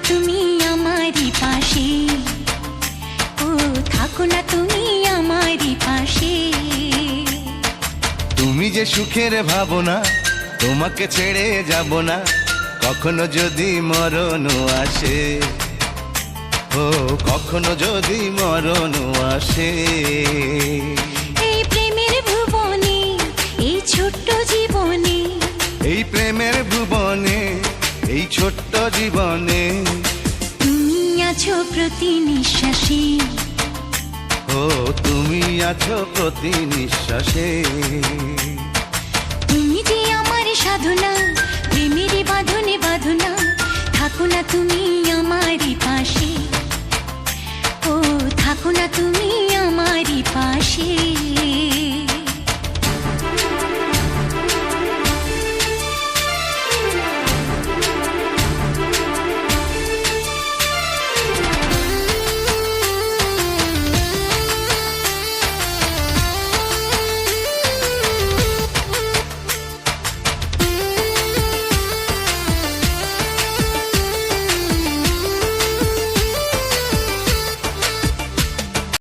তুমি আমারই পাশে, ও থাকো না তুমি আমারই পাশে। তুমি যে সুখের ভাবনা, তোমাকে ছেড়ে যাব না, কখনো যদি মরণ আসে, ও কখনো যদি মরণ আসে। এই প্রেমের ভুবনে, এই ছোট্ট জীবনে, এই প্রেমের ভুবনে, এই ছোট্ট জীবনে তুমি আছো প্রতি নিঃশ্বাসে, ও তুমি আছো প্রতি নিঃশ্বাসে। তুমি যে আমার সাধনা, প্রেমের বাঁধনে বাঁধনা, থাকো না তুমি আমারই পাশে, ও থাকো না তুমি আমারই পাশে।